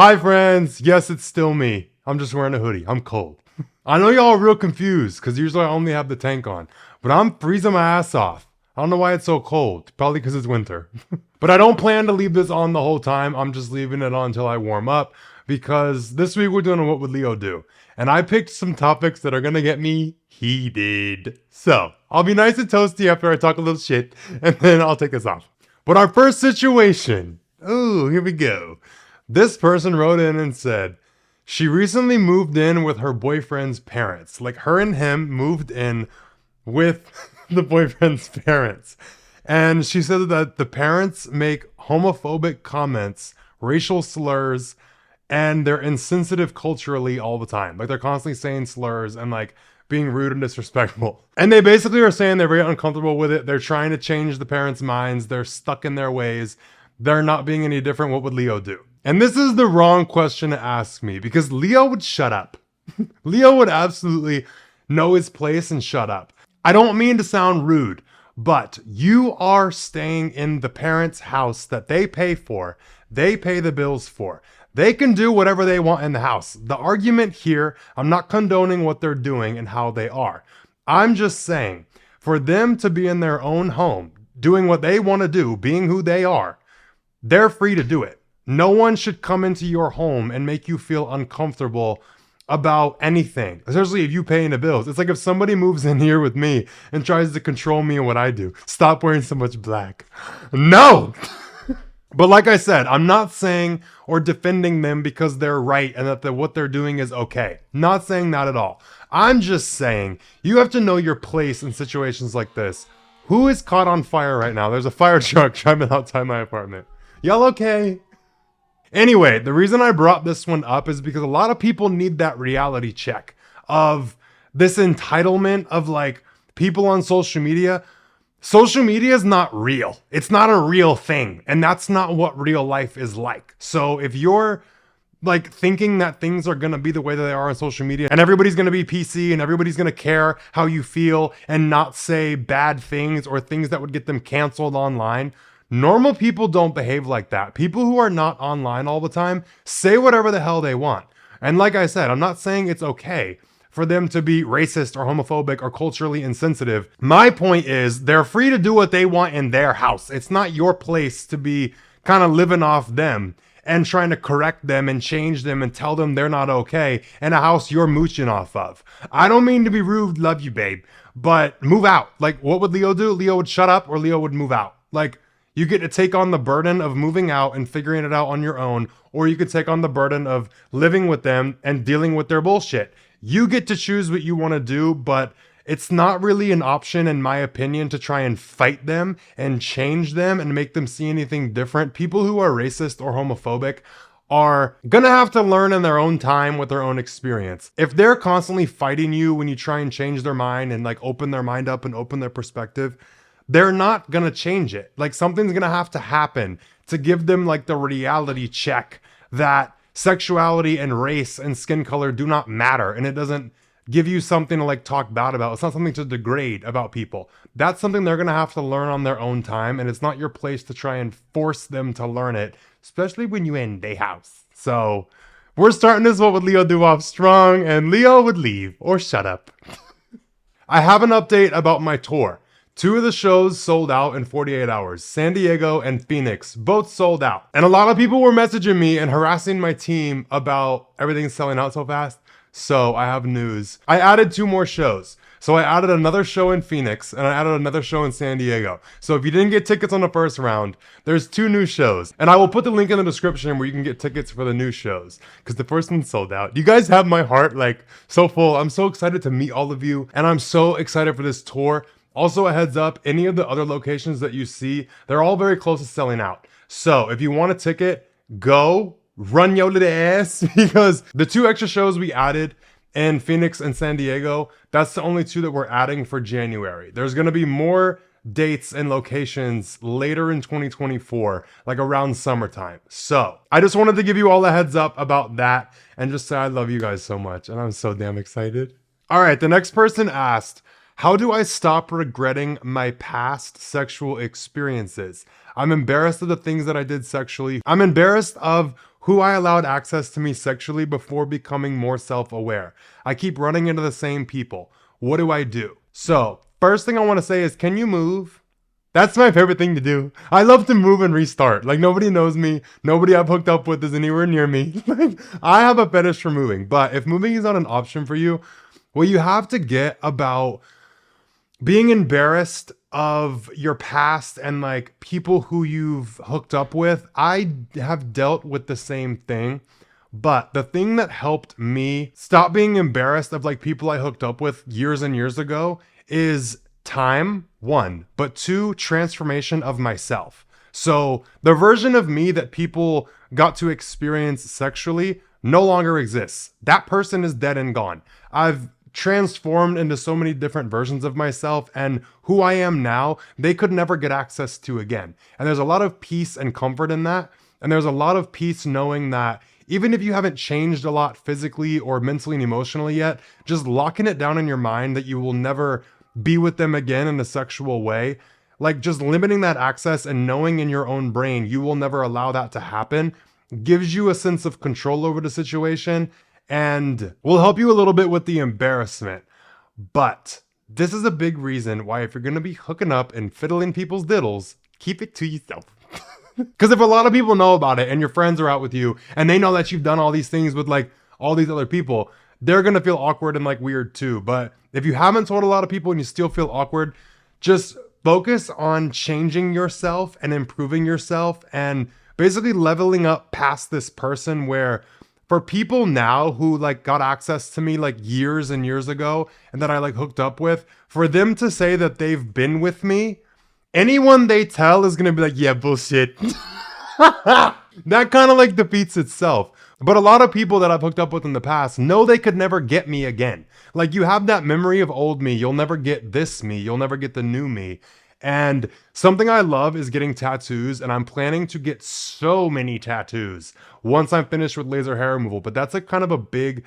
Hi friends, yes it's still me. I'm just wearing a hoodie, I'm cold. I know y'all are real confused because usually I only have the tank on, but I'm freezing my ass off. I don't know why it's so cold, probably because it's winter. But I don't plan to leave this on the whole time, I'm just leaving it on until I warm up because this week we're doing a What Would Leo Do? And I picked some topics that are gonna get me heated. So, I'll be nice and toasty after I talk a little shit and then I'll take this off. But our first situation, oh, here we go. This person wrote in and said, she recently moved in with her boyfriend's parents. Like her and him moved in with the boyfriend's parents. And she said that the parents make homophobic comments, racial slurs, and they're insensitive culturally all the time. Like they're constantly saying slurs and like being rude and disrespectful. And they basically are saying they're very uncomfortable with it. They're trying to change the parents' minds. They're stuck in their ways. They're not being any different. What would Leo do? And this is the wrong question to ask me because Leo would shut up. Leo would absolutely know his place and shut up. I don't mean to sound rude, but you are staying in the parents' house that they pay for. They pay the bills for. They can do whatever they want in the house. The argument here, I'm not condoning what they're doing and how they are. I'm just saying, for them to be in their own home, doing what they want to do, being who they are, they're free to do it. No one should come into your home and make you feel uncomfortable about anything, especially if you paying the bills. It's like if somebody moves in here with me and tries to control me and what I do. Stop wearing so much black. No! But like I said, I'm not saying or defending them because they're right and that what they're doing is okay. Not saying that at all. I'm just saying you have to know your place in situations like this. Who is caught on fire right now? There's a fire truck driving outside my apartment. Y'all okay? Anyway, the reason I brought this one up is because a lot of people need that reality check of this entitlement of like people on social media. Social media is not real. It's not a real thing. And that's not what real life is like. So if you're like thinking that things are going to be the way that they are on social media and everybody's going to be PC and everybody's going to care how you feel and not say bad things or things that would get them canceled online, normal people don't behave like that. People who are not online all the time say whatever the hell they want. And like I said, I'm not saying it's okay for them to be racist or homophobic or culturally insensitive. My point is they're free to do what they want in their house. It's not your place to be kind of living off them and trying to correct them and change them and tell them they're not okay in a house you're mooching off of. I don't mean to be rude, love you, babe, but move out. Like, what would Leo do? Leo would shut up or Leo would move out. Like, you get to take on the burden of moving out and figuring it out on your own, or you could take on the burden of living with them and dealing with their bullshit. You get to choose what you want to do, but it's not really an option, in my opinion, to try and fight them and change them and make them see anything different. People who are racist or homophobic are gonna have to learn in their own time with their own experience. If they're constantly fighting you when you try and change their mind and like open their mind up and open their perspective, they're not gonna change it. Like something's gonna have to happen to give them like the reality check that sexuality and race and skin color do not matter. And it doesn't give you something to like talk bad about. It's not something to degrade about people. That's something they're gonna have to learn on their own time. And it's not your place to try and force them to learn it, especially when you're in their house. So we're starting this What Would Leo Do off strong, and Leo would leave or shut up. I have an update about my tour. 2 of the shows sold out in 48 hours. San Diego and Phoenix, both sold out. And a lot of people were messaging me and harassing my team about everything selling out so fast. So I have news. I added 2 more shows. So I added another show in Phoenix and I added another show in San Diego. So if you didn't get tickets on the first round, there's 2 new shows. And I will put the link in the description where you can get tickets for the new shows because the first one sold out. You guys have my heart like so full. I'm so excited to meet all of you and I'm so excited for this tour. Also, a heads up, any of the other locations that you see, they're all very close to selling out. So if you want a ticket, go run your little ass because the 2 extra shows we added in Phoenix and San Diego, that's the only 2 that we're adding for January. There's going to be more dates and locations later in 2024, like around summertime. So I just wanted to give you all a heads up about that and just say I love you guys so much. And I'm so damn excited. All right, the next person asked, how do I stop regretting my past sexual experiences? I'm embarrassed of the things that I did sexually. I'm embarrassed of who I allowed access to me sexually before becoming more self-aware. I keep running into the same people. What do I do? So, first thing I want to say is, can you move? That's my favorite thing to do. I love to move and restart. Like, nobody knows me. Nobody I've hooked up with is anywhere near me. Like, I have a fetish for moving. But if moving is not an option for you, what you have to get about being embarrassed of your past and like people who you've hooked up with, I have dealt with the same thing. But the thing that helped me stop being embarrassed of like people I hooked up with years and years ago is time, one, but two, transformation of myself. So the version of me that people got to experience sexually no longer exists. That person is dead and gone. I've transformed into so many different versions of myself, and who I am now, they could never get access to again. And there's a lot of peace and comfort in that. And there's a lot of peace knowing that even if you haven't changed a lot physically or mentally and emotionally yet, just locking it down in your mind that you will never be with them again in a sexual way, like just limiting that access and knowing in your own brain you will never allow that to happen, gives you a sense of control over the situation and will help you a little bit with the embarrassment. But this is a big reason why if you're going to be hooking up and fiddling people's diddles, keep it to yourself. Because if a lot of people know about it and your friends are out with you and they know that you've done all these things with like all these other people, they're going to feel awkward and like weird too. But if you haven't told a lot of people and you still feel awkward, just focus on changing yourself and improving yourself and basically leveling up past this person where for people now who like got access to me like years and years ago and that I like hooked up with, for them to say that they've been with me, anyone they tell is gonna be like, yeah, bullshit. That kind of like defeats itself. But a lot of people that I've hooked up with in the past know they could never get me again. Like you have that memory of old me. You'll never get this me. You'll never get the new me. And something I love is getting tattoos, and I'm planning to get so many tattoos once I'm finished with laser hair removal. But that's like kind of a big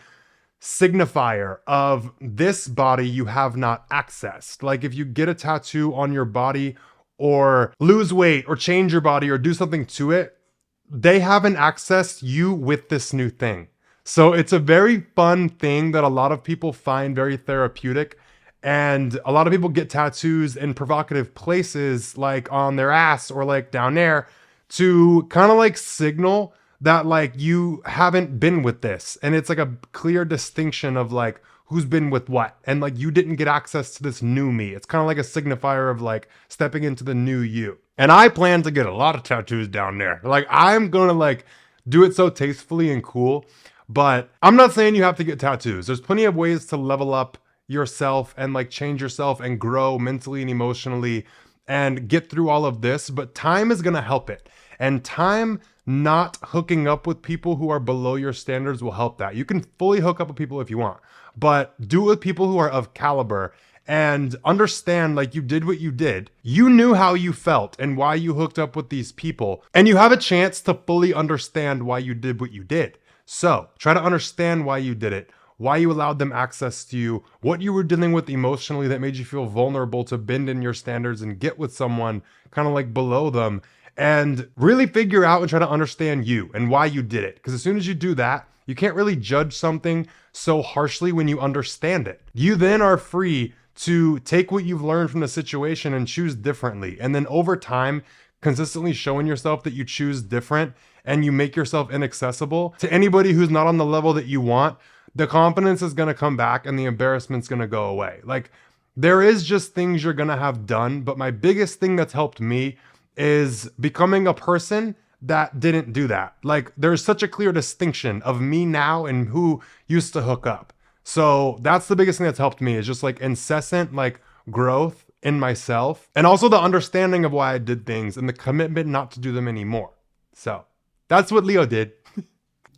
signifier of this body you have not accessed. Like if you get a tattoo on your body or lose weight or change your body or do something to it, they haven't accessed you with this new thing. So it's a very fun thing that a lot of people find very therapeutic. And a lot of people get tattoos in provocative places like on their ass or like down there to kind of like signal that like you haven't been with this. And it's like a clear distinction of like who's been with what. And like you didn't get access to this new me. It's kind of like a signifier of like stepping into the new you. And I plan to get a lot of tattoos down there. Like I'm going to like do it so tastefully and cool. But I'm not saying you have to get tattoos. There's plenty of ways to level up yourself and like change yourself and grow mentally and emotionally and get through all of this, but time is going to help it. And time not hooking up with people who are below your standards will help that. You can fully hook up with people if you want, but do it with people who are of caliber and understand like you did what you did. You knew how you felt and why you hooked up with these people, and you have a chance to fully understand why you did what you did. So try to understand why you did it, why you allowed them access to you, what you were dealing with emotionally that made you feel vulnerable to bend in your standards and get with someone kind of like below them, and really figure out and try to understand you and why you did it. Because as soon as you do that, you can't really judge something so harshly when you understand it. You then are free to take what you've learned from the situation and choose differently. And then over time, consistently showing yourself that you choose different and you make yourself inaccessible to anybody who's not on the level that you want, the confidence is going to come back and the embarrassment's going to go away. Like there is just things you're going to have done. But my biggest thing that's helped me is becoming a person that didn't do that. Like there's such a clear distinction of me now and who used to hook up. So that's the biggest thing that's helped me is just like incessant like growth in myself, and also the understanding of why I did things and the commitment not to do them anymore. So that's what Leo did.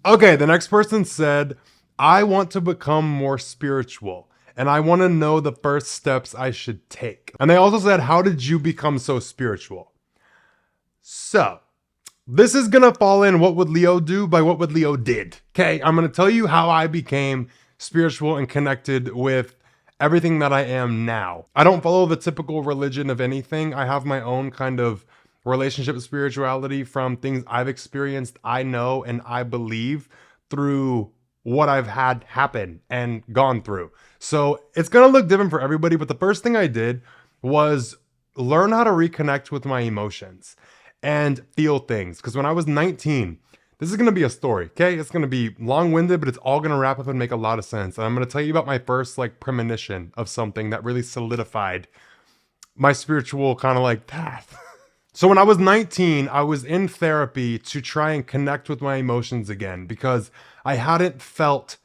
Okay, the next person said, I want to become more spiritual and I want to know the first steps I should take. And they also said, how did you become so spiritual? So this is going to fall in what would Leo do by what would Leo did. Okay, I'm going to tell you how I became spiritual and connected with everything that I am now. I don't follow the typical religion of anything. I have my own kind of relationship spirituality from things I've experienced, I know, and I believe through what I've had happen and gone through. So it's gonna look different for everybody, but the first thing I did was learn how to reconnect with my emotions and feel things. Because when I was 19, this is gonna be a story, okay? It's gonna be long-winded, but it's all gonna wrap up and make a lot of sense. And I'm gonna tell you about my first like premonition of something that really solidified my spiritual kind of like path. So when I was 19, I was in therapy to try and connect with my emotions again because I hadn't felt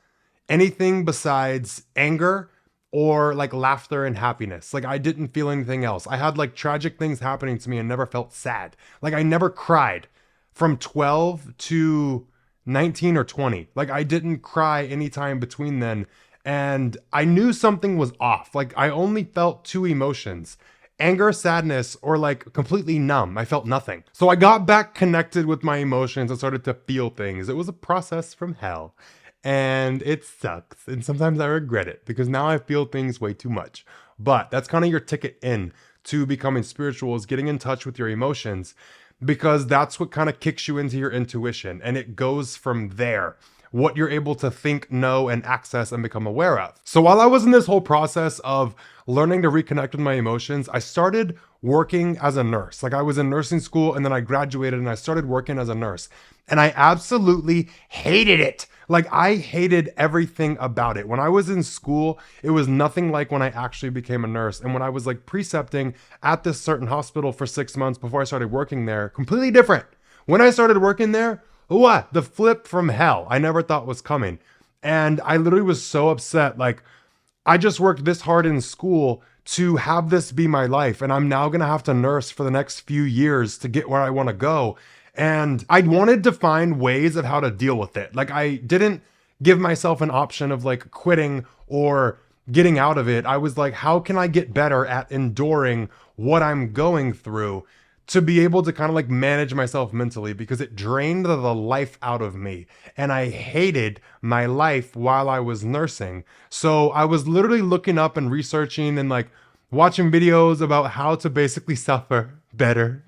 anything besides anger or like laughter and happiness. Like I didn't feel anything else. I had like tragic things happening to me and never felt sad. Like I never cried from 12 to 19 or 20. Like I didn't cry anytime between then. And I knew something was off. Like I only felt two emotions: anger, sadness, or like completely numb. I felt nothing. So I got back connected with my emotions and started to feel things. It was a process from hell. And it sucks. And sometimes I regret it because now I feel things way too much. But that's kind of your ticket in to becoming spiritual, is getting in touch with your emotions, because that's what kind of kicks you into your intuition. And it goes from there, what you're able to think, know, and access and become aware of. So while I was in this whole process of learning to reconnect with my emotions, I started working as a nurse. Like I was in nursing school and then I graduated and I started working as a nurse. And I absolutely hated it. Like I hated everything about it. When I was in school, it was nothing like when I actually became a nurse. And when I was like precepting at this certain hospital for 6 months before I started working there, completely different. When I started working there, what? The flip from hell I never thought was coming. And I literally was so upset. Like I just worked this hard in school to have this be my life. And I'm now going to have to nurse for the next few years to get where I want to go. And I wanted to find ways of how to deal with it. Like I didn't give myself an option of like quitting or getting out of it. I was like, how can I get better at enduring what I'm going through to be able to kind of like manage myself mentally, because it drained the life out of me. And I hated my life while I was nursing. So I was literally looking up and researching and like watching videos about how to basically suffer better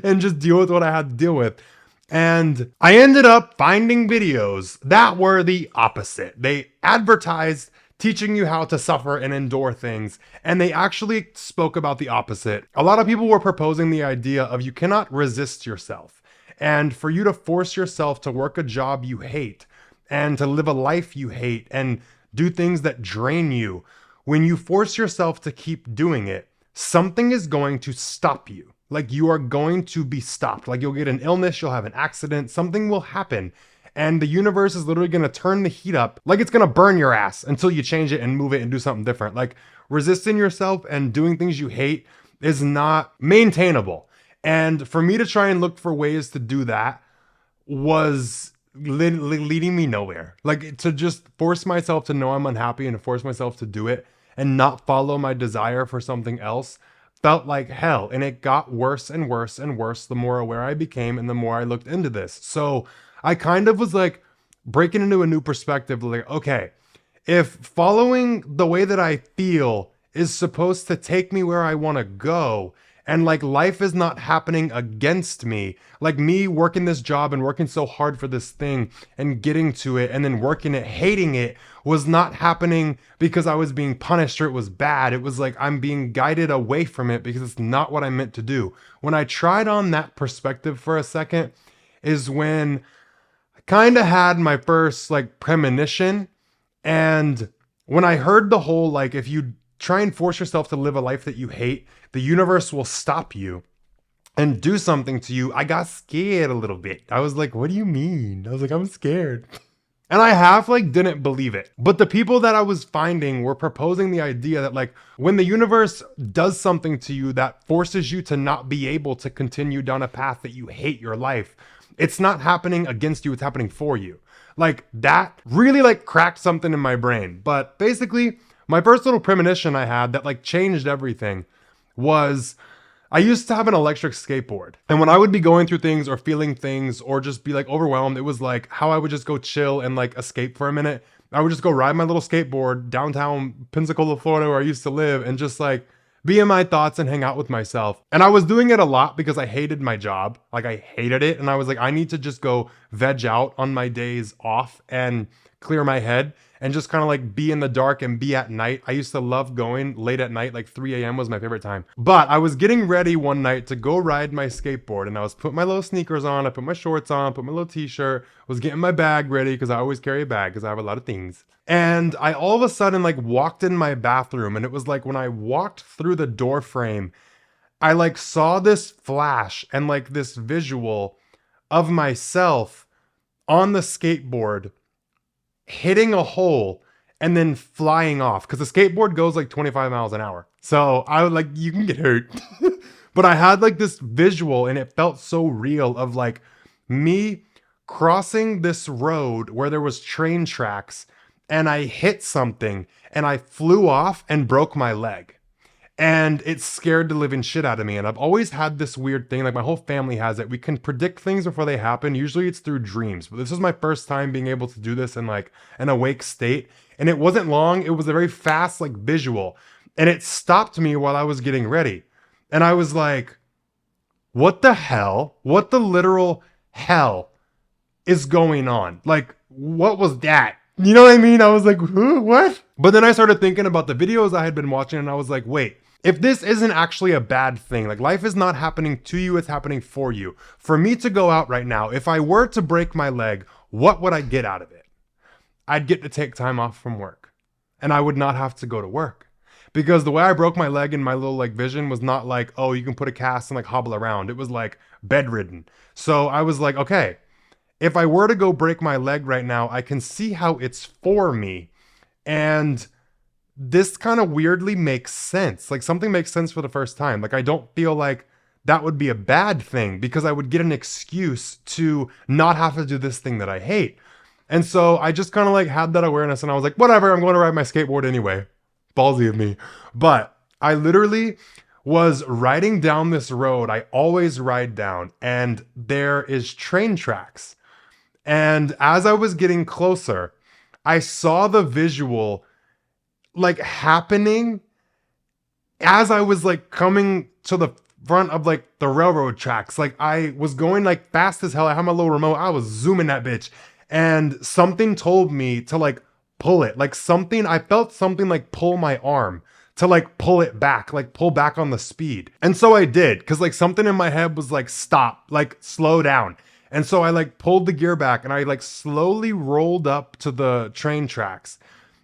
and just deal with what I had to deal with. And I ended up finding videos that were the opposite. They advertised teaching you how to suffer and endure things, and they actually spoke about the opposite. A lot of people were proposing the idea of you cannot resist yourself, and for you to force yourself to work a job you hate and to live a life you hate and do things that drain you, when you force yourself to keep doing it, something is going to stop you. Like you are going to be stopped. Like you'll get an illness, you'll have an accident, something will happen. And the universe is literally going to turn the heat up, like it's going to burn your ass until you change it and move it and do something different. Like resisting yourself and doing things you hate is not maintainable. And for me to try and look for ways to do that was leading me nowhere. Like to just force myself to know I'm unhappy and to force myself to do it and not follow my desire for something else felt like hell. And it got worse and worse and worse the more aware I became and the more I looked into this. So I kind of was like breaking into a new perspective. Like, okay, if following the way that I feel is supposed to take me where I want to go, and like life is not happening against me, like me working this job and working so hard for this thing and getting to it and then working it, hating it, was not happening because I was being punished or it was bad. It was like I'm being guided away from it because it's not what I meant to do. When I tried on that perspective for a second is when I kind of had my first like premonition. And when I heard the whole, like, if you try and force yourself to live a life that you hate, the universe will stop you and do something to you, I got scared a little bit. I was like, what do you mean? I was like, I'm scared. And I half like didn't believe it. But the people that I was finding were proposing the idea that like when the universe does something to you that forces you to not be able to continue down a path that you hate your life, it's not happening against you, it's happening for you. Like that really like cracked something in my brain. But basically, my first little premonition I had that like changed everything was I used to have an electric skateboard. And when I would be going through things or feeling things or just be like overwhelmed, it was like how I would just go chill and like escape for a minute. I would just go ride my little skateboard downtown Pensacola, Florida, where I used to live, and just like be in my thoughts and hang out with myself. And I was doing it a lot because I hated my job. Like I hated it. And I was like, I need to just go veg out on my days off and clear my head and just kind of like be in the dark and be at night. I used to love going late at night, like 3 a.m. was my favorite time. But I was getting ready one night to go ride my skateboard, and I was putting my little sneakers on, I put my shorts on, put my little t-shirt, was getting my bag ready because I always carry a bag because I have a lot of things. And I all of a sudden like walked in my bathroom, and it was like when I walked through the door frame, I like saw this flash and like this visual of myself on the skateboard hitting a hole and then flying off, because the skateboard goes like 25 miles an hour. So I would like, you can get hurt. But I had like this visual and it felt so real of like me crossing this road where there was train tracks, and I hit something and I flew off and broke my leg. And it scared the living shit out of me. And I've always had this weird thing, like my whole family has it. We can predict things before they happen. Usually it's through dreams. But this was my first time being able to do this in like an awake state. And it wasn't long. It was a very fast like visual. And it stopped me while I was getting ready. And I was like, what the hell? What the literal hell is going on? Like, what was that? You know what I mean? I was like, what? But then I started thinking about the videos I had been watching, and I was like, wait, if this isn't actually a bad thing, like life is not happening to you, it's happening for you. For me to go out right now, if I were to break my leg, what would I get out of it? I'd get to take time off from work, and I would not have to go to work. Because the way I broke my leg in my little like vision was not like, oh, you can put a cast and like hobble around. It was like bedridden. So I was like, okay, if I were to go break my leg right now, I can see how it's for me. And this kind of weirdly makes sense. Like something makes sense for the first time. Like I don't feel like that would be a bad thing, because I would get an excuse to not have to do this thing that I hate. And so I just kind of like had that awareness, and I was like, whatever, I'm going to ride my skateboard anyway. Ballsy of me. But I literally was riding down this road I always ride down, and there is train tracks. And as I was getting closer, I saw the visual like happening as I was like coming to the front of like the railroad tracks. Like I was going like fast as hell. I had my little remote. I was zooming that bitch. And something told me to like pull it. Like something, I felt something like pull my arm to like pull it back, like pull back on the speed. And so I did, because like something in my head was like, stop, like slow down. And so I like pulled the gear back, and I like slowly rolled up to the train tracks.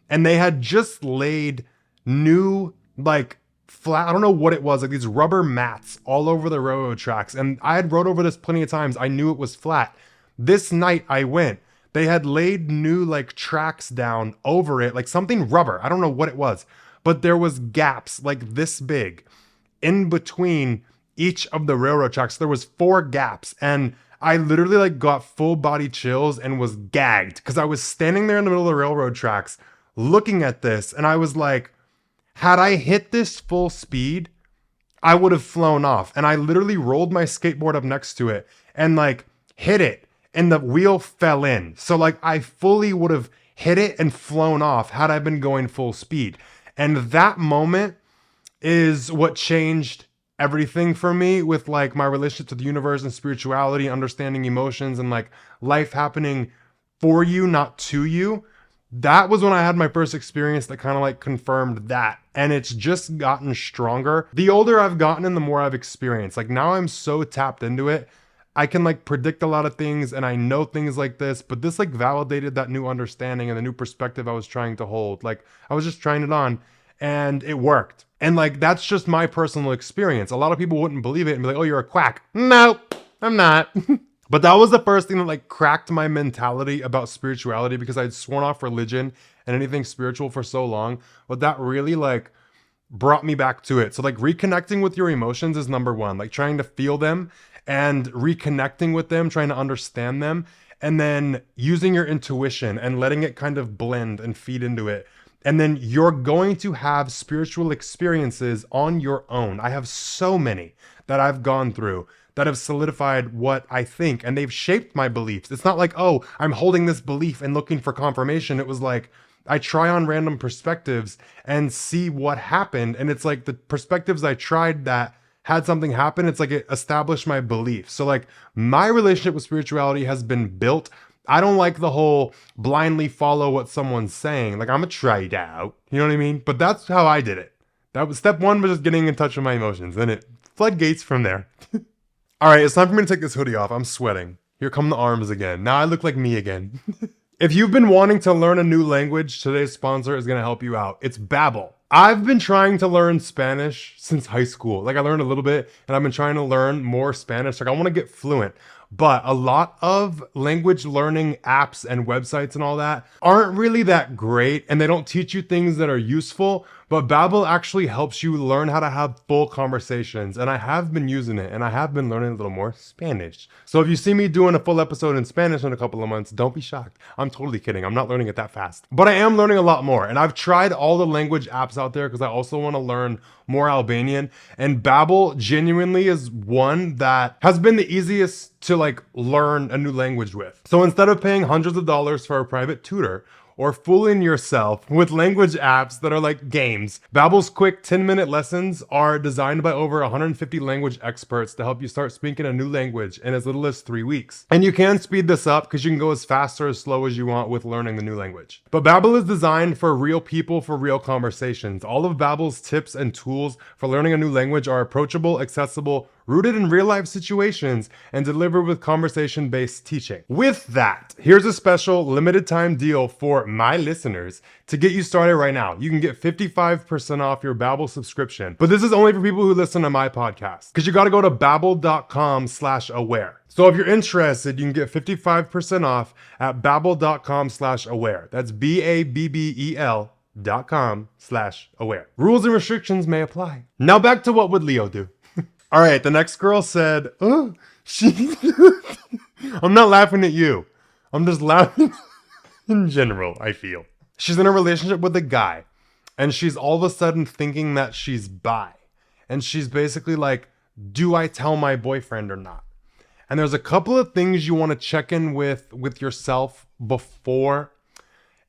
And they had just laid new, like flat, I don't know what it was, like these rubber mats all over the railroad tracks. And I had rode over this plenty of times. I knew it was flat. This night I went, they had laid new like tracks down over it, like something rubber. I don't know what it was, but there was gaps like this big in between each of the railroad tracks. There was 4 gaps, and I literally like got full body chills and was gagged, because I was standing there in the middle of the railroad tracks looking at this, and I was like, had I hit this full speed, I would have flown off. And I literally rolled my skateboard up next to it and like hit it, and the wheel fell in. So like I fully would have hit it and flown off had I been going full speed. And that moment is what changed everything for me with like my relationship to the universe and spirituality, understanding emotions, and like life happening for you, not to you. That was when I had my first experience that kind of like confirmed that. And it's just gotten stronger. The older I've gotten and the more I've experienced, like now I'm so tapped into it. I can like predict a lot of things, and I know things like this, but this like validated that new understanding and the new perspective I was trying to hold. Like I was just trying it on, and it worked. And like, that's just my personal experience. A lot of people wouldn't believe it and be like, oh, you're a quack. No, I'm not. But that was the first thing that like cracked my mentality about spirituality, because I'd sworn off religion and anything spiritual for so long. But that really like brought me back to it. So like reconnecting with your emotions is number one, like trying to feel them and reconnecting with them, trying to understand them, and then using your intuition and letting it kind of blend and feed into it. And then you're going to have spiritual experiences on your own. I have so many that I've gone through that have solidified what I think, and they've shaped my beliefs. It's not like, oh, I'm holding this belief and looking for confirmation. It was like, I try on random perspectives and see what happened. And it's like the perspectives I tried that had something happen, it's like it established my belief. So like my relationship with spirituality has been built. I don't like the whole blindly follow what someone's saying. Like I'm gonna try it out. You know what I mean? But that's how I did it. That was step one, was just getting in touch with my emotions. And it floodgates from there. All right, it's time for me to take this hoodie off. I'm sweating. Here come the arms again. Now I look like me again. If you've been wanting to learn a new language, today's sponsor is gonna help you out. It's Babble. I've been trying to learn Spanish since high school. Like I learned a little bit and I've been trying to learn more Spanish. Like I want to get fluent, but a lot of language learning apps and websites and all that aren't really that great, and they don't teach you things that are useful. But Babble actually helps you learn how to have full conversations, and I have been using it, and I have been learning a little more Spanish. So if you see me doing a full episode in Spanish in a couple of months, don't be shocked. I'm totally kidding. I'm not learning it that fast. But I am learning a lot more, and I've tried all the language apps out there because I also want to learn more Albanian, and Babble genuinely is one that has been the easiest to like learn a new language with. So instead of paying hundreds of dollars for a private tutor, or fooling yourself with language apps that are like games, Babble's quick 10-minute lessons are designed by over 150 language experts to help you start speaking a new language in as little as 3 weeks. And you can speed this up because you can go as fast or as slow as you want with learning the new language. But Babble is designed for real people for real conversations. All of Babble's tips and tools for learning a new language are approachable, accessible, rooted in real-life situations, and delivered with conversation-based teaching. With that, here's a special limited-time deal for my listeners to get you started right now. You can get 55% off your Babble subscription, but this is only for people who listen to my podcast, because you got to go to babbel.com/aware. So if you're interested, you can get 55% off at babbel.com/aware. That's BABBEL.com/aware. Rules and restrictions may apply. Now back to what would Leo do? All right, the next girl said, oh, I'm not laughing at you. I'm just laughing in general, I feel. She's in a relationship with a guy, and she's all of a sudden thinking that she's bi. And she's basically like, do I tell my boyfriend or not? And there's a couple of things you want to check in with yourself before.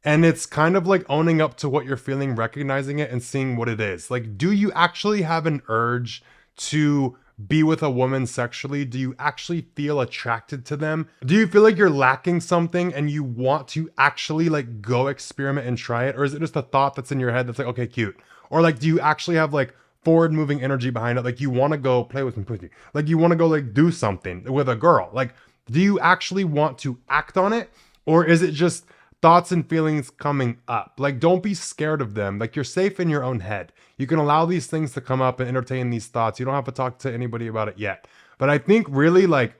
And it's kind of like owning up to what you're feeling, recognizing it, and seeing what it is. Like, do you actually have an urge to be with a woman sexually? Do you actually feel attracted to them? Do you feel like you're lacking something and you want to actually like go experiment and try it? Or is it just a thought that's in your head that's like, okay, cute? Or like, do you actually have like forward moving energy behind it? Like you want to go play with some pussy. Like you want to go like do something with a girl. Like, do you actually want to act on it? Or is it just thoughts and feelings coming up? Like, don't be scared of them. Like, you're safe in your own head. You can allow these things to come up and entertain these thoughts. You don't have to talk to anybody about it yet. But I think really like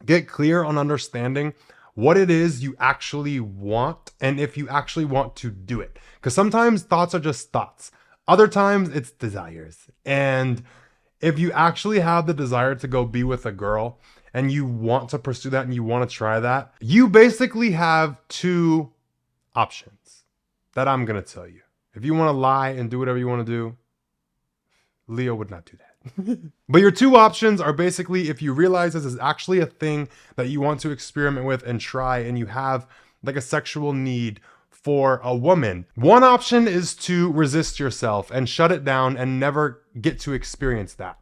get clear on understanding what it is you actually want and if you actually want to do it. Because sometimes thoughts are just thoughts. Other times it's desires. And if you actually have the desire to go be with a girl and you want to pursue that and you want to try that, you basically have two options that I'm going to tell you. If you want to lie and do whatever you want to do, Leo would not do that. But your two options are basically, if you realize this is actually a thing that you want to experiment with and try, and you have like a sexual need for a woman, one option is to resist yourself and shut it down and never get to experience that.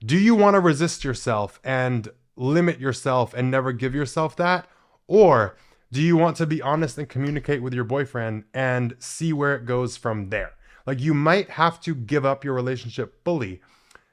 Do you want to resist yourself and limit yourself and never give yourself that? Or do you want to be honest and communicate with your boyfriend and see where it goes from there? Like, you might have to give up your relationship fully.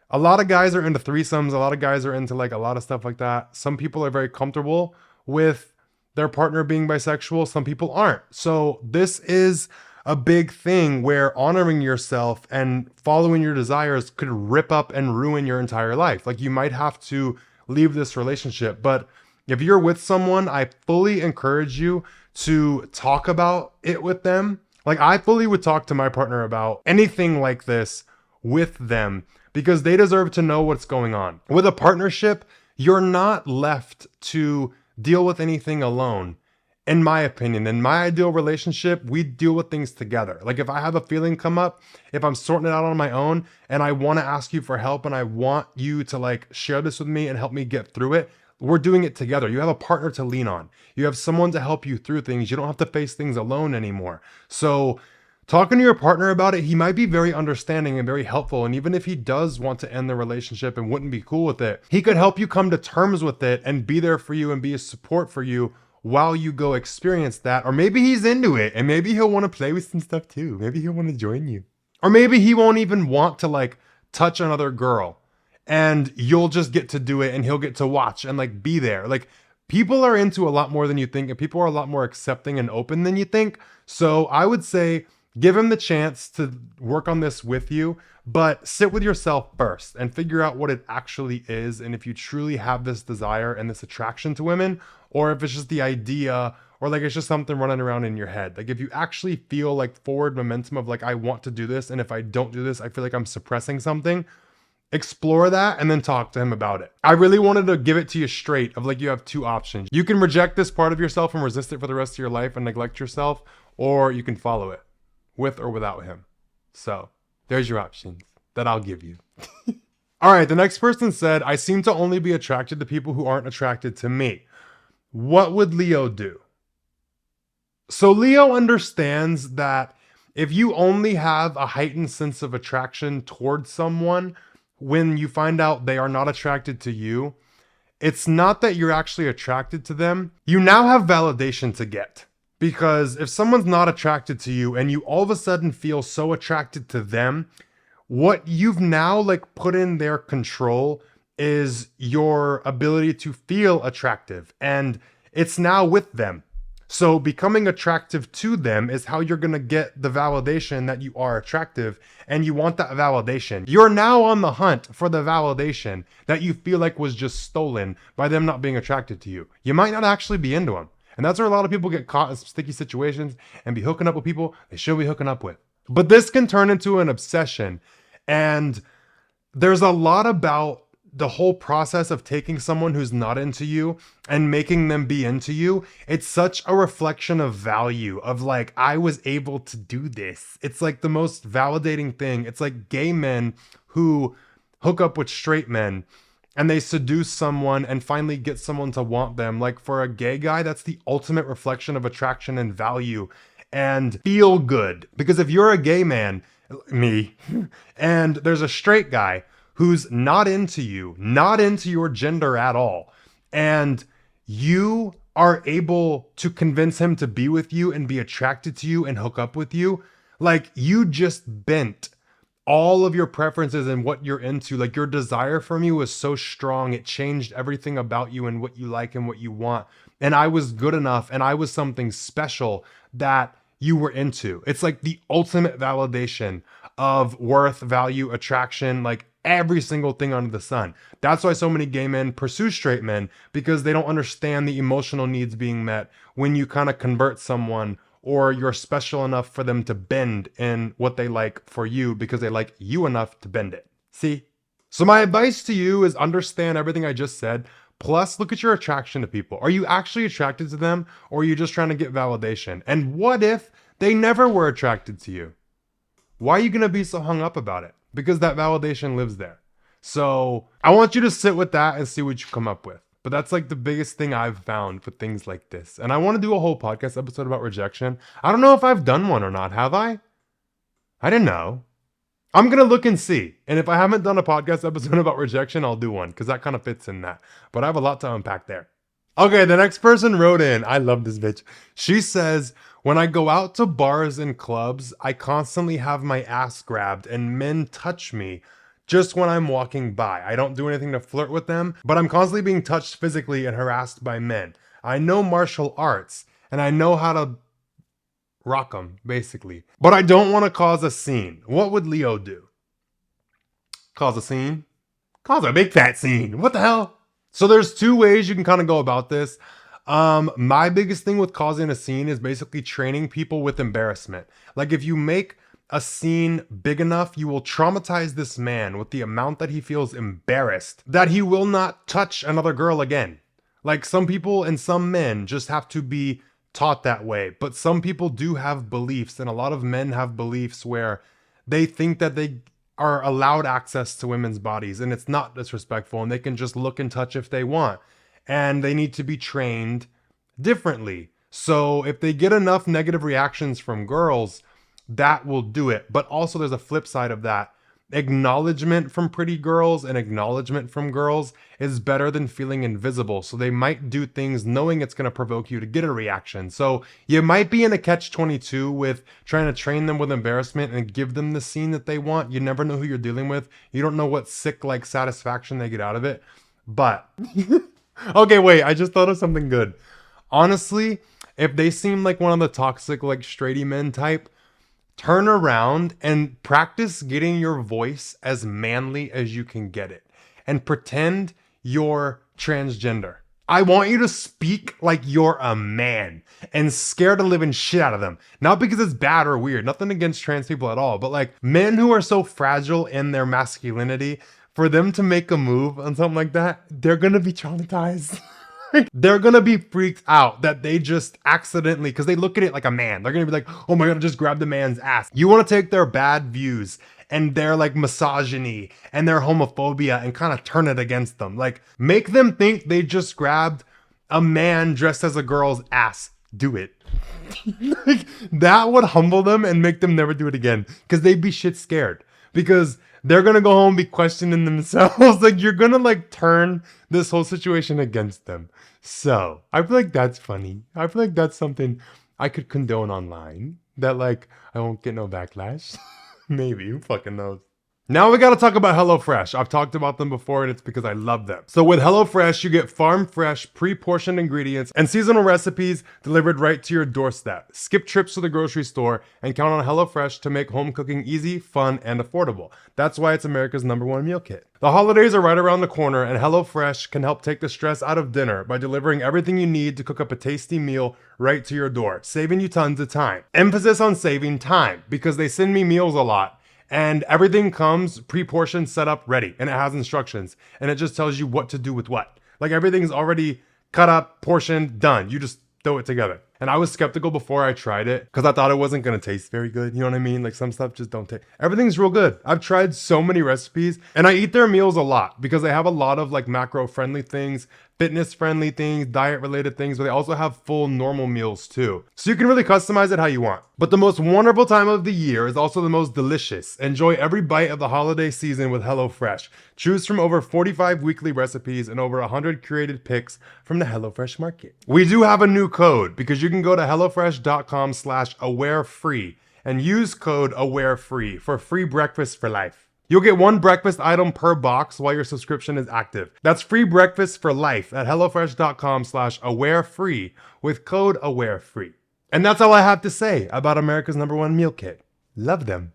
A lot of guys are into threesomes. A lot of guys are into like a lot of stuff like that. Some people are very comfortable with their partner being bisexual. Some people aren't. So this is a big thing where honoring yourself and following your desires could rip up and ruin your entire life. Like, you might have to leave this relationship. But if you're with someone, I fully encourage you to talk about it with them. Like, I fully would talk to my partner about anything like this with them because they deserve to know what's going on. With a partnership, you're not left to deal with anything alone. In my opinion, in my ideal relationship, we deal with things together. Like if I have a feeling come up, if I'm sorting it out on my own and I want to ask you for help and I want you to like share this with me and help me get through it, we're doing it together. You have a partner to lean on. You have someone to help you through things. You don't have to face things alone anymore. So talking to your partner about it, he might be very understanding and very helpful. And even if he does want to end the relationship and wouldn't be cool with it, he could help you come to terms with it and be there for you and be a support for you while you go experience that. Or maybe he's into it and maybe he'll want to play with some stuff too. Maybe he'll want to join you. Or maybe he won't even want to like touch another girl and you'll just get to do it and he'll get to watch and like be there. Like people are into a lot more than you think and people are a lot more accepting and open than you think. So I would say give him the chance to work on this with you, but sit with yourself first and figure out what it actually is. And if you truly have this desire and this attraction to women, or if it's just the idea, or like it's just something running around in your head. Like if you actually feel like forward momentum of like, I want to do this. And if I don't do this, I feel like I'm suppressing something. Explore that and then talk to him about it. I really wanted to give it to you straight of like, you have two options. You can reject this part of yourself and resist it for the rest of your life and neglect yourself, or you can follow it with or without him. So there's your options that I'll give you. All right, the next person said, I seem to only be attracted to people who aren't attracted to me. What would Leo do? So Leo understands that if you only have a heightened sense of attraction towards someone when you find out they are not attracted to you, it's not that you're actually attracted to them. You now have validation to get. Because if someone's not attracted to you and you all of a sudden feel so attracted to them, what you've now like put in their control is your ability to feel attractive, and it's now with them. So becoming attractive to them is how you're going to get the validation that you are attractive, and you want that validation. You're now on the hunt for the validation that you feel like was just stolen by them not being attracted to you. You might not actually be into them. And that's where a lot of people get caught in sticky situations and be hooking up with people they should be hooking up with. But this can turn into an obsession. And there's a lot about the whole process of taking someone who's not into you and making them be into you. It's such a reflection of value of like, I was able to do this. It's like the most validating thing. It's like gay men who hook up with straight men and they seduce someone and finally get someone to want them. Like for a gay guy, that's the ultimate reflection of attraction and value and feel good. Because if you're a gay man, me, and there's a straight guy who's not into you, not into your gender at all, and you are able to convince him to be with you and be attracted to you and hook up with you, like you just bent all of your preferences and what you're into. Like your desire from you was so strong, it changed everything about you and what you like and what you want. And I was good enough and I was something special that you were into. It's like the ultimate validation of worth, value, attraction, like every single thing under the sun. That's why so many gay men pursue straight men, because they don't understand the emotional needs being met when you kind of convert someone, or you're special enough for them to bend in what they like for you because they like you enough to bend it. See? So my advice to you is understand everything I just said, plus look at your attraction to people. Are you actually attracted to them, or are you just trying to get validation? And what if they never were attracted to you? Why are you going to be so hung up about it? Because that validation lives there. So I want you to sit with that and see what you come up with. But that's like the biggest thing I've found with things like this. And I want to do a whole podcast episode about rejection. I don't know if I've done one or not. Have I? I didn't know. I'm going to look and see. And if I haven't done a podcast episode about rejection, I'll do one, because that kind of fits in that. But I have a lot to unpack there. Okay, the next person wrote in. I love this bitch. She says, when I go out to bars and clubs, I constantly have my ass grabbed and men touch me just when I'm walking by. I don't do anything to flirt with them, but I'm constantly being touched physically and harassed by men. I know martial arts and I know how to rock them, basically. But I don't want to cause a scene. What would Leo do? Cause a scene? Cause a big fat scene. What the hell? So there's two ways you can kind of go about this. My biggest thing with causing a scene is basically training people with embarrassment. Like if you make a scene big enough, you will traumatize this man with the amount that he feels embarrassed that he will not touch another girl again. Like some people and some men just have to be taught that way. But some people do have beliefs, and a lot of men have beliefs where they think that they are allowed access to women's bodies and it's not disrespectful and they can just look and touch if they want. And they need to be trained differently. So if they get enough negative reactions from girls, that will do it. But also there's a flip side of that. Acknowledgement from pretty girls and acknowledgement from girls is better than feeling invisible. So they might do things knowing it's going to provoke you to get a reaction. So you might be in a catch-22 with trying to train them with embarrassment and give them the scene that they want. You never know who you're dealing with. You don't know what sick like satisfaction they get out of it. But okay, wait, I just thought of something good. Honestly, if they seem like one of the toxic like straighty men type, turn around and practice getting your voice as manly as you can get it and pretend you're transgender. I want you to speak like you're a man and scare the living shit out of them. Not because it's bad or weird, nothing against trans people at all, but like men who are so fragile in their masculinity, for them to make a move on something like that, they're gonna be traumatized. They're gonna be freaked out that they just accidentally, because they look at it like a man. They're gonna be like, oh my god, I just grabbed the man's ass. You wanna take their bad views and their like misogyny and their homophobia and kind of turn it against them. Like make them think they just grabbed a man dressed as a girl's ass. Do it. Like, that would humble them and make them never do it again because they'd be shit scared. Because they're gonna go home and be questioning themselves. Like you're gonna like turn this whole situation against them. So I feel like that's funny. I feel like that's something I could condone online. That like I won't get no backlash. Maybe, who fucking knows? Now we gotta talk about HelloFresh. I've talked about them before and it's because I love them. So with HelloFresh, you get farm fresh, pre-portioned ingredients and seasonal recipes delivered right to your doorstep. Skip trips to the grocery store and count on HelloFresh to make home cooking easy, fun, and affordable. That's why it's America's #1 meal kit. The holidays are right around the corner and HelloFresh can help take the stress out of dinner by delivering everything you need to cook up a tasty meal right to your door, saving you tons of time. Emphasis on saving time because they send me meals a lot. And everything comes pre-portioned, set up, ready. And it has instructions. And it just tells you what to do with what. Like everything's already cut up, portioned, done. You just throw it together. And I was skeptical before I tried it because I thought it wasn't going to taste very good. You know what I mean? Like some stuff just don't taste. Everything's real good. I've tried so many recipes and I eat their meals a lot because they have a lot of like macro friendly things, fitness friendly things, diet related things, but they also have full normal meals too. So you can really customize it how you want. But the most wonderful time of the year is also the most delicious. Enjoy every bite of the holiday season with HelloFresh. Choose from over 45 weekly recipes and over 100 curated picks from the HelloFresh market. We do have a new code because you can go to hellofresh.com/awarefree and use code awarefree for free breakfast for life. You'll get one breakfast item per box while your subscription is active. That's free breakfast for life at hellofresh.com/awarefree with code awarefree. And that's all I have to say about America's #1 meal kit. Love them.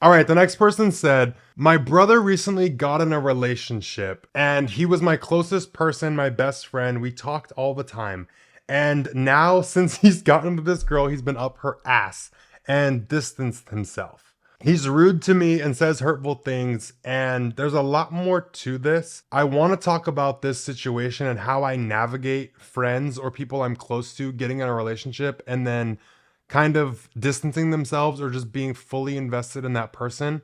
All right, the next person said, my brother recently got in a relationship and he was my closest person, my best friend. We talked all the time. And now since he's gotten with this girl, he's been up her ass and distanced himself. He's rude to me and says hurtful things, and there's a lot more to this. I want to talk about this situation and how I navigate friends or people I'm close to getting in a relationship and then kind of distancing themselves or just being fully invested in that person.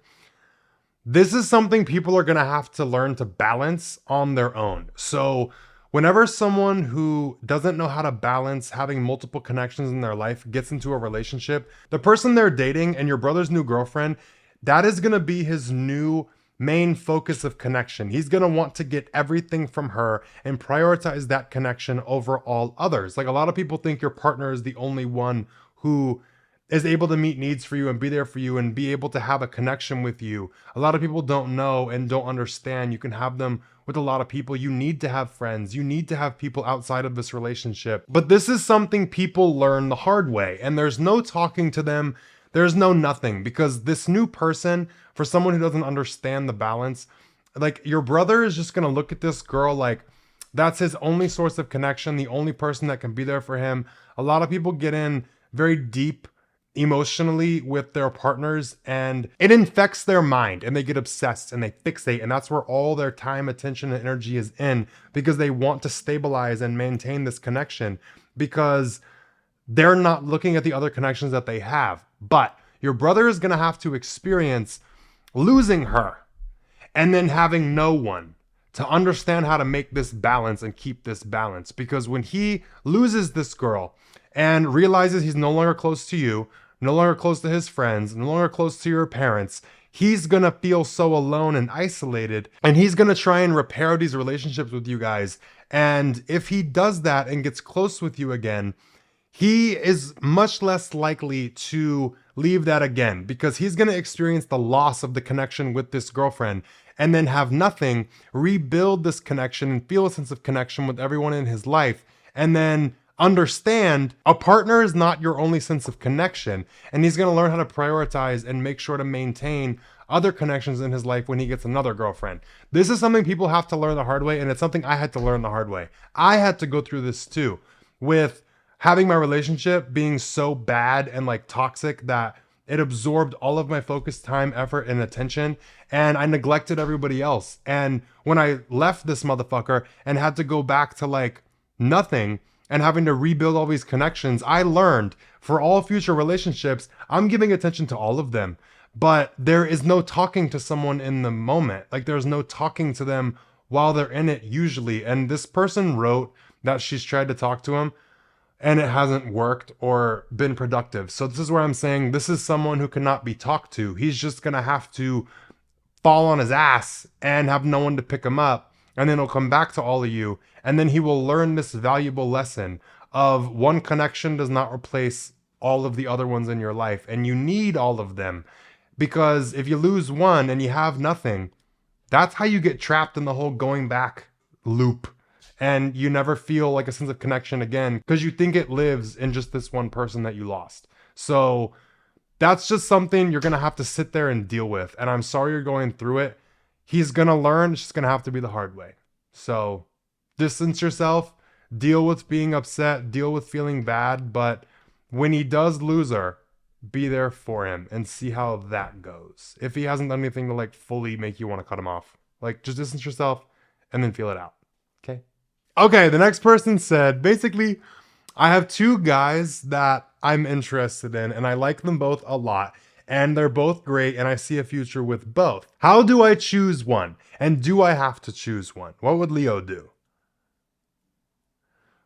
This is something people are going to have to learn to balance on their own. So whenever someone who doesn't know how to balance having multiple connections in their life gets into a relationship, the person they're dating and your brother's new girlfriend, that is going to be his new main focus of connection. He's going to want to get everything from her and prioritize that connection over all others. Like a lot of people think your partner is the only one who is able to meet needs for you and be there for you and be able to have a connection with you. A lot of people don't know and don't understand. You can have them with a lot of people. You need to have friends. You need to have people outside of this relationship. But this is something people learn the hard way, and there's no talking to them. There's no nothing, because this new person, for someone who doesn't understand the balance, like your brother is just going to look at this girl like that's his only source of connection, the only person that can be there for him. A lot of people get in very deep emotionally with their partners and it infects their mind and they get obsessed and they fixate, and that's where all their time, attention, and energy is in, because they want to stabilize and maintain this connection, because they're not looking at the other connections that they have. But your brother is going to have to experience losing her and then having no one to understand how to make this balance and keep this balance. Because when he loses this girl and realizes he's no longer close to you, no longer close to his friends, no longer close to your parents, he's gonna feel so alone and isolated, and he's gonna try and repair these relationships with you guys. And if he does that and gets close with you again, he is much less likely to leave that again, because he's gonna experience the loss of the connection with this girlfriend and then have nothing, rebuild this connection and feel a sense of connection with everyone in his life, and then understand a partner is not your only sense of connection. And he's going to learn how to prioritize and make sure to maintain other connections in his life when he gets another girlfriend. This is something people have to learn the hard way, and it's something I had to learn the hard way. I had to go through this too, with having my relationship being so bad and like toxic that it absorbed all of my focus, time, effort, and attention, and I neglected everybody else. And when I left this motherfucker and had to go back to like nothing and having to rebuild all these connections, I learned for all future relationships, I'm giving attention to all of them, but there is no talking to someone in the moment. Like there's no talking to them while they're in it usually. And this person wrote that she's tried to talk to him and it hasn't worked or been productive. So this is where I'm saying this is someone who cannot be talked to. He's just gonna have to fall on his ass and have no one to pick him up. And then he'll come back to all of you. And then he will learn this valuable lesson of one connection does not replace all of the other ones in your life. And you need all of them, because if you lose one and you have nothing, that's how you get trapped in the whole going back loop. And you never feel like a sense of connection again because you think it lives in just this one person that you lost. So that's just something you're going to have to sit there and deal with. And I'm sorry you're going through it. He's going to learn. It's just going to have to be the hard way. So distance yourself, deal with being upset, deal with feeling bad. But when he does lose her, be there for him and see how that goes. If he hasn't done anything to like fully make you want to cut him off, like just distance yourself and then feel it out. Okay. Okay. The next person said, basically, I have two guys that I'm interested in and I like them both a lot. And they're both great, and I see a future with both. How do I choose one? And do I have to choose one? What would Leo do?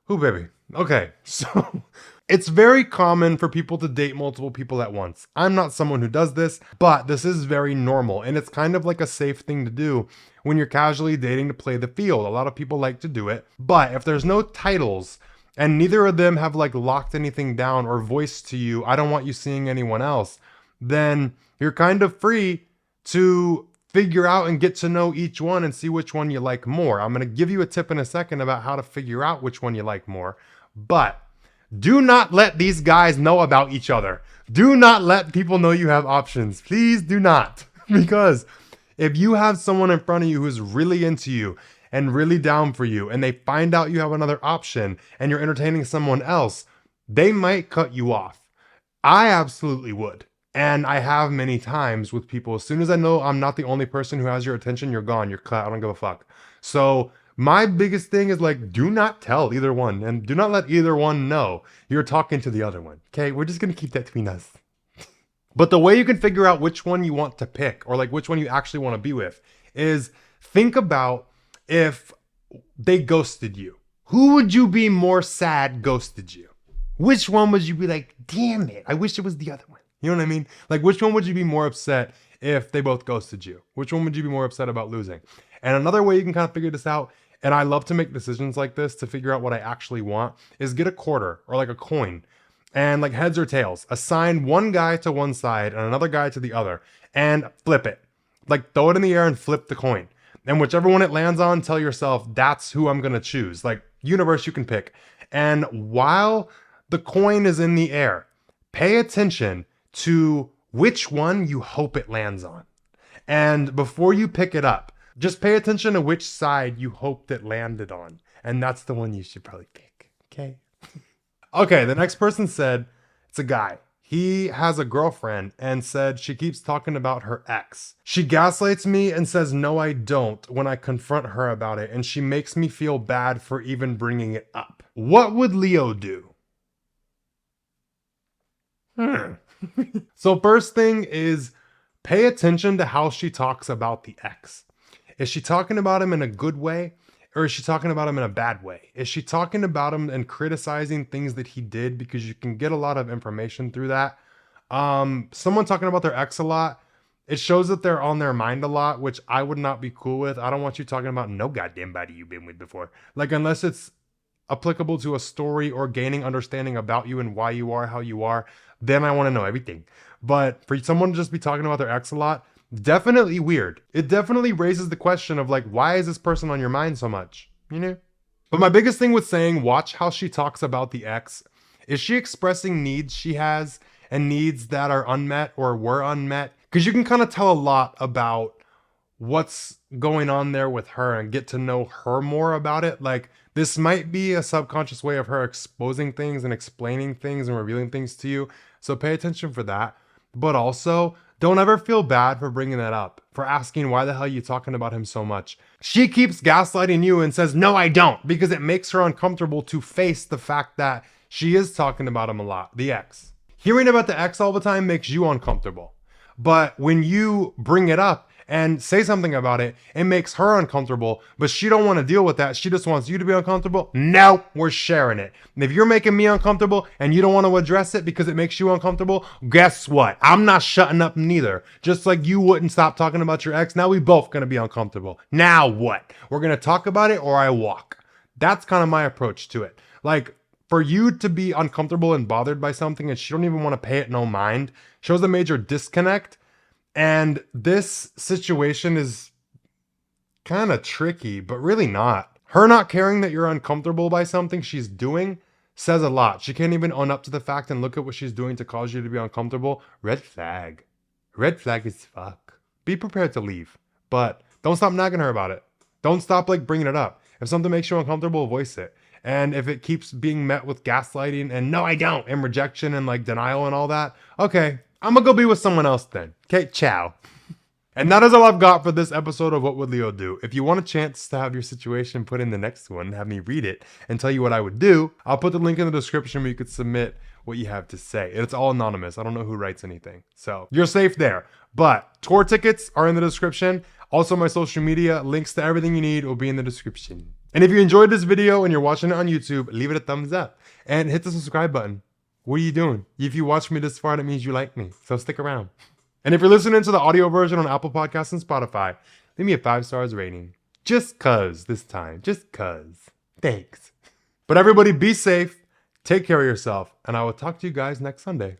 Ooh, baby. Okay, so it's very common for people to date multiple people at once. I'm not someone who does this, but this is very normal, and it's kind of like a safe thing to do when you're casually dating to play the field. A lot of people like to do it, but if there's no titles, and neither of them have like locked anything down or voiced to you, I don't want you seeing anyone else, then you're kind of free to figure out and get to know each one and see which one you like more. I'm going to give you a tip in a second about how to figure out which one you like more, but do not let these guys know about each other. Do not let people know you have options. Please do not. Because if you have someone in front of you who's really into you and really down for you, and they find out you have another option and you're entertaining someone else, they might cut you off. I absolutely would. And I have many times with people. As soon as I know I'm not the only person who has your attention, you're gone, you're cut, I don't give a fuck. So my biggest thing is like, do not tell either one, and do not let either one know you're talking to the other one. Okay, we're just gonna keep that between us. But the way you can figure out which one you want to pick, or like which one you actually want to be with, is think about if they ghosted you. Who would you be more sad ghosted you? Which one would you be like, damn it, I wish it was the other one? You know what I mean? Like, which one would you be more upset if they both ghosted you? Which one would you be more upset about losing? And another way you can kind of figure this out, and I love to make decisions like this to figure out what I actually want, is get a quarter or like a coin and like heads or tails. Assign one guy to one side and another guy to the other and flip it. Like throw it in the air and flip the coin. And whichever one it lands on, tell yourself, that's who I'm going to choose. Like, universe, you can pick. And while the coin is in the air, pay attention to which one you hope it lands on. And before you pick it up, just pay attention to which side you hoped it landed on. And that's the one you should probably pick. Okay. Okay. The next person said, it's a guy. He has a girlfriend and said she keeps talking about her ex. She gaslights me and says, no, I don't, when I confront her about it. And she makes me feel bad for even bringing it up. What would Leo do? So first thing is pay attention to how she talks about the ex. Is she talking about him in a good way? Or is she talking about him in a bad way? Is she talking about him and criticizing things that he did? Because you can get a lot of information through that. Someone talking about their ex a lot, it shows that they're on their mind a lot, which I would not be cool with. I don't want you talking about no goddamn body you've been with before. Like, unless it's applicable to a story or gaining understanding about you and why you are how you are, then I want to know everything. But for someone to just be talking about their ex a lot, definitely weird. It definitely raises the question of like, why is this person on your mind so much? You know? But my biggest thing with saying, watch how she talks about the ex. Is she expressing needs she has and needs that are unmet or were unmet? Because you can kind of tell a lot about what's going on there with her and get to know her more about it. Like, this might be a subconscious way of her exposing things and explaining things and revealing things to you. So pay attention for that. But also, don't ever feel bad for bringing that up, for asking why the hell are you talking about him so much. She keeps gaslighting you and says, no, I don't, because it makes her uncomfortable to face the fact that she is talking about him a lot, the ex. Hearing about the ex all the time makes you uncomfortable. But when you bring it up and say something about it, it makes her uncomfortable, but she don't want to deal with that. She just wants you to be uncomfortable. No, we're sharing it. And if you're making me uncomfortable and you don't want to address it because it makes you uncomfortable, guess what? I'm not shutting up neither. Just like you wouldn't stop talking about your ex, now we both going to be uncomfortable. Now what? We're going to talk about it or I walk. That's kind of my approach to it. Like, for you to be uncomfortable and bothered by something and she don't even want to pay it no mind shows a major disconnect. And this situation is kind of tricky, but really not. Her not caring that you're uncomfortable by something she's doing says a lot. She can't even own up to the fact and look at what she's doing to cause you to be uncomfortable. Red flag. Red flag as fuck. Be prepared to leave, but don't stop nagging her about it. Don't stop like bringing it up. If something makes you uncomfortable, voice it. And if it keeps being met with gaslighting and no, I don't, and rejection and like denial and all that, okay, I'm gonna go be with someone else then. Okay, ciao. And that is all I've got for this episode of What Would Leo Do? If you want a chance to have your situation put in the next one, have me read it and tell you what I would do, I'll put the link in the description where you could submit what you have to say. It's all anonymous. I don't know who writes anything. So you're safe there. But tour tickets are in the description. Also, my social media, links to everything you need will be in the description. And if you enjoyed this video and you're watching it on YouTube, leave it a thumbs up and hit the subscribe button. What are you doing? If you watch me this far, that means you like me. So stick around. And if you're listening to the audio version on Apple Podcasts and Spotify, leave me a 5-star rating. Just cuz this time. Just cuz. Thanks. But everybody be safe. Take care of yourself. And I will talk to you guys next Sunday.